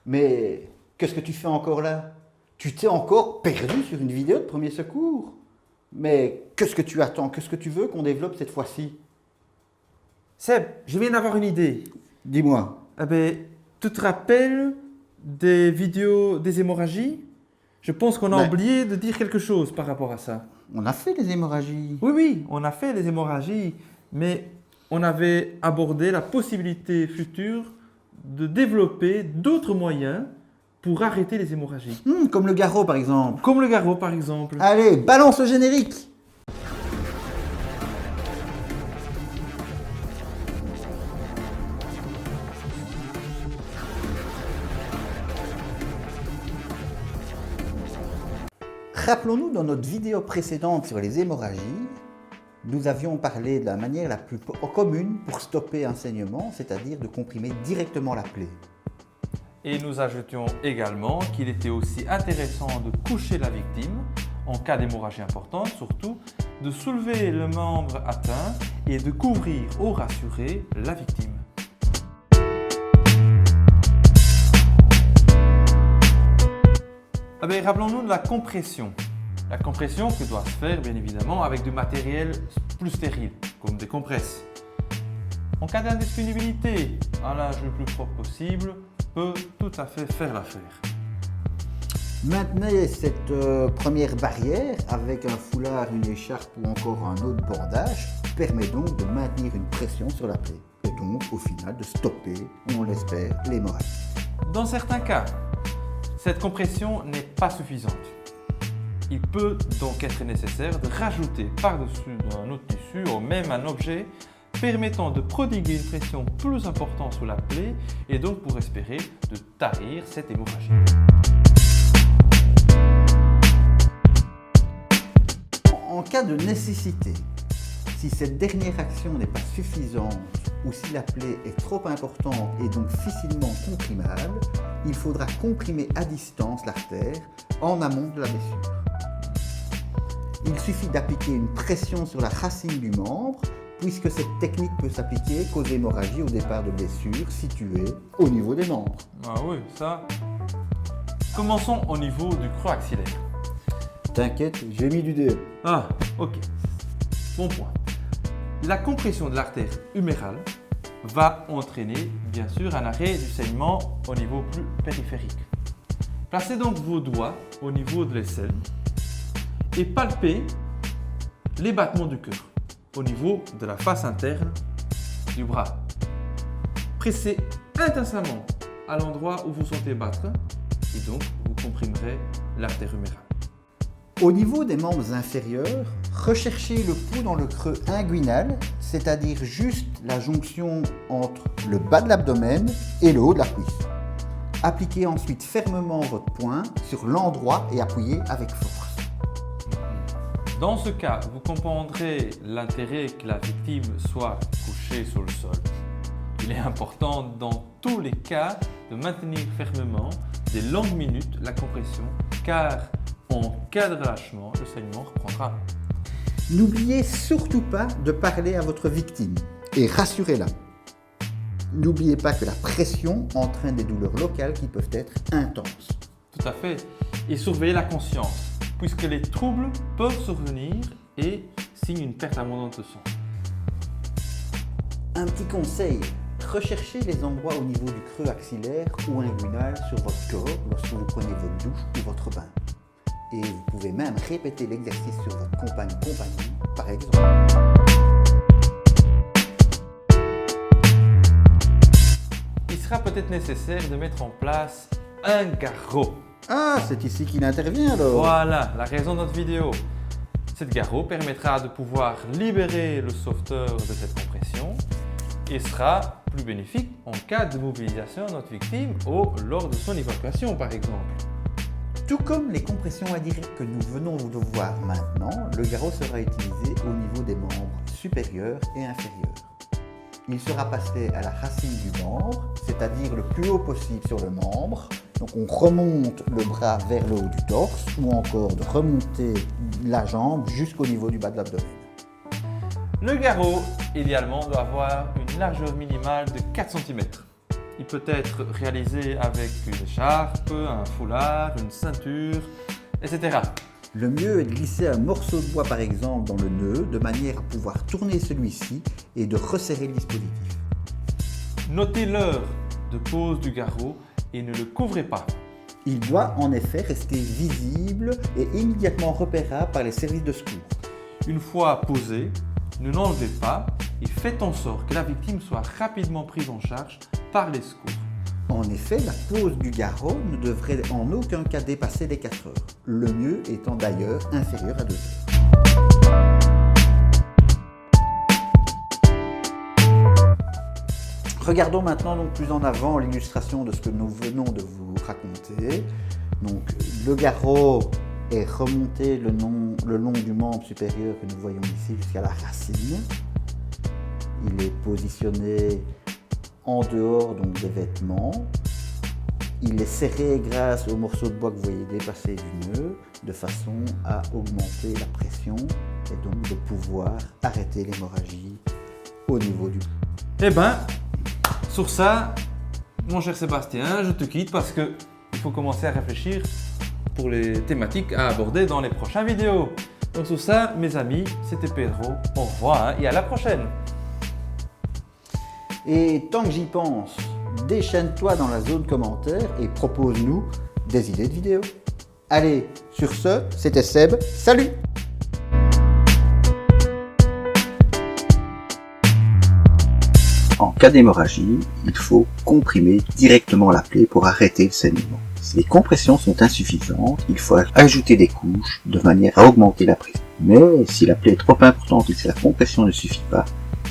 Mais qu'est-ce que tu fais encore là? Tu t'es encore perdu sur une vidéo de premier secours? Mais qu'est-ce que tu attends? Qu'est-ce que tu veux qu'on développe cette fois-ci? Seb, je viens d'avoir une idée. Dis-moi. Ah ben, tu te rappelles des vidéos des hémorragies? Je pense qu'on a Ben. oublié de dire quelque chose par rapport à ça. On a fait les hémorragies. Oui, on a fait les hémorragies, mais on avait abordé la possibilité future de développer d'autres moyens pour arrêter les hémorragies. Comme le garrot par exemple. Comme le garrot par exemple. Allez, balance le générique! Rappelons-nous, dans notre vidéo précédente sur les hémorragies, nous avions parlé de la manière la plus commune pour stopper un saignement, c'est-à-dire de comprimer directement la plaie. Et nous ajoutions également qu'il était aussi intéressant de coucher la victime en cas d'hémorragie importante, surtout de soulever le membre atteint et de couvrir ou rassurer la victime. Rappelons-nous de la compression. La compression que doit se faire bien évidemment avec du matériel plus stérile, comme des compresses. En cas d'indisponibilité, un linge le plus propre possible peut tout à fait faire l'affaire. Maintenez cette première barrière avec un foulard, une écharpe ou encore un autre bandage permet donc de maintenir une pression sur la plaie et donc au final de stopper, on l'espère, l'hémorragie. Dans certains cas, cette compression n'est pas suffisante. Il peut donc être nécessaire de rajouter par-dessus un autre tissu ou même un objet permettant de prodiguer une pression plus importante sur la plaie et donc pour espérer de tarir cette hémorragie. En cas de nécessité, si cette dernière action n'est pas suffisante ou si la plaie est trop importante et donc difficilement comprimable, il faudra comprimer à distance l'artère en amont de la blessure. Il suffit d'appliquer une pression sur la racine du membre puisque cette technique peut s'appliquer qu'aux hémorragies au départ de blessures situées au niveau des membres. Ah oui, ça. Commençons au niveau du creux axillaire. T'inquiète, j'ai mis du DE. Ah, ok. Bon point. La compression de l'artère humérale va entraîner bien sûr un arrêt du saignement au niveau plus périphérique. Placez donc vos doigts au niveau de l'aisselle et palpez les battements du cœur au niveau de la face interne du bras. Pressez intensément à l'endroit où vous sentez battre et donc vous comprimerez l'artère humérale. Au niveau des membres inférieurs, recherchez le pouls dans le creux inguinal, c'est-à-dire juste la jonction entre le bas de l'abdomen et le haut de la cuisse. Appliquez ensuite fermement votre poing sur l'endroit et appuyez avec force. Dans ce cas, vous comprendrez l'intérêt que la victime soit couchée sur le sol. Il est important dans tous les cas de maintenir fermement des longues minutes la compression car en cas de relâchement, le saignement reprendra. N'oubliez surtout pas de parler à votre victime et rassurez-la. N'oubliez pas que la pression entraîne des douleurs locales qui peuvent être intenses. Tout à fait. Et surveillez la conscience, puisque les troubles peuvent survenir et signent une perte abondante de sang. Un petit conseil, recherchez les endroits au niveau du creux axillaire ou inguinal sur votre corps lorsque vous prenez votre douche ou votre bain. Et vous pouvez même répéter l'exercice sur votre compagne ou compagnon, par exemple. Il sera peut-être nécessaire de mettre en place un garrot. Ah, c'est ici qu'il intervient alors. Voilà la raison de notre vidéo. Cette garrot permettra de pouvoir libérer le sauveteur de cette compression et sera plus bénéfique en cas de mobilisation de notre victime ou lors de son évacuation par exemple. Tout comme les compressions indirectes que nous venons de voir maintenant, le garrot sera utilisé au niveau des membres supérieurs et inférieurs. Il sera passé à la racine du membre, c'est-à-dire le plus haut possible sur le membre. Donc on remonte le bras vers le haut du torse ou encore de remonter la jambe jusqu'au niveau du bas de l'abdomen. Le garrot, idéalement, doit avoir une largeur minimale de 4 cm. Il peut être réalisé avec une écharpe, un foulard, une ceinture, etc. Le mieux est de glisser un morceau de bois par exemple dans le nœud de manière à pouvoir tourner celui-ci et de resserrer le dispositif. Notez l'heure de pose du garrot et ne le couvrez pas. Il doit en effet rester visible et immédiatement repérable par les services de secours. Une fois posé, ne l'enlevez pas et faites en sorte que la victime soit rapidement prise en charge par les secours. En effet, la pose du garrot ne devrait en aucun cas dépasser les 4 heures, le mieux étant d'ailleurs inférieur à 2 heures. Regardons maintenant donc plus en avant l'illustration de ce que nous venons de vous raconter. Donc, le garrot est remonté le long du membre supérieur que nous voyons ici jusqu'à la racine. Il est positionné en dehors donc, des vêtements. Il est serré grâce au morceau de bois que vous voyez dépasser du nœud de façon à augmenter la pression et donc de pouvoir arrêter l'hémorragie au niveau du cou. Eh bien, sur ça, mon cher Sébastien, je te quitte parce qu'il faut commencer à réfléchir pour les thématiques à aborder dans les prochaines vidéos. Donc sur ça, mes amis, c'était Pedro. Au revoir et à la prochaine. Et tant que j'y pense, déchaîne-toi dans la zone commentaire et propose-nous des idées de vidéos. Allez, sur ce, c'était Seb, salut! En cas d'hémorragie, il faut comprimer directement la plaie pour arrêter le saignement. Si les compressions sont insuffisantes, il faut ajouter des couches de manière à augmenter la pression. Mais si la plaie est trop importante et que la compression ne suffit pas,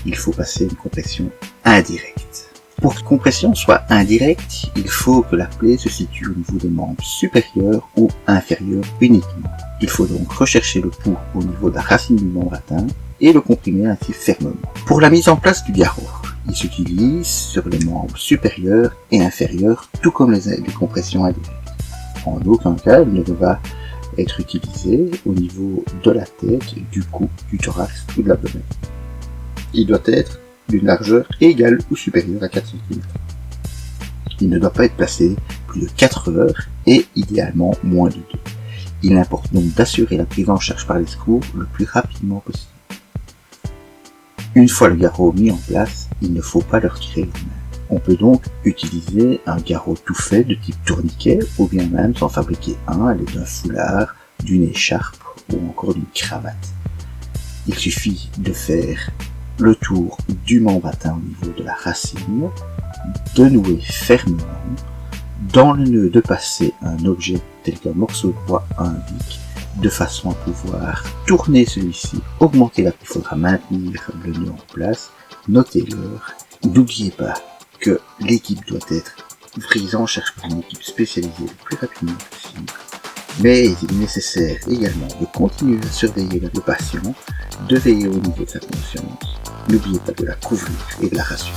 il faut passer une compression indirecte. Pour que la compression soit indirecte, il faut que la plaie se situe au niveau des membres supérieurs ou inférieurs uniquement. Il faut donc rechercher le pouls au niveau de la racine du membre atteint et le comprimer ainsi fermement. Pour la mise en place du garrot, il s'utilise sur les membres supérieurs et inférieurs, tout comme les compressions indirectes. En aucun cas, il ne va être utilisé au niveau de la tête, du cou, du thorax ou de l'abdomen. Il doit être d'une largeur égale ou supérieure à 4 cm. Il ne doit pas être placé plus de 4 heures et idéalement moins de 2. Il importe donc d'assurer la prise en charge par les secours le plus rapidement possible. Une fois le garrot mis en place, il ne faut pas le retirer les mains. On peut donc utiliser un garrot tout fait de type tourniquet ou bien même s'en fabriquer un à l'aide d'un foulard, d'une écharpe ou encore d'une cravate. Il suffit de faire le tour du membre atteint au niveau de la racine, de nouer fermement, dans le nœud de passer un objet tel qu'un morceau de bois à un bic, de façon à pouvoir tourner celui-ci, augmenter la pression. Il faudra maintenir le nœud en place, noter l'heure. N'oubliez pas que l'équipe doit être prise en charge par une équipe spécialisée le plus rapidement possible. Mais il est nécessaire également de continuer à surveiller le patient, de veiller au niveau de sa conscience. N'oubliez pas de la couvrir et de la rassurer.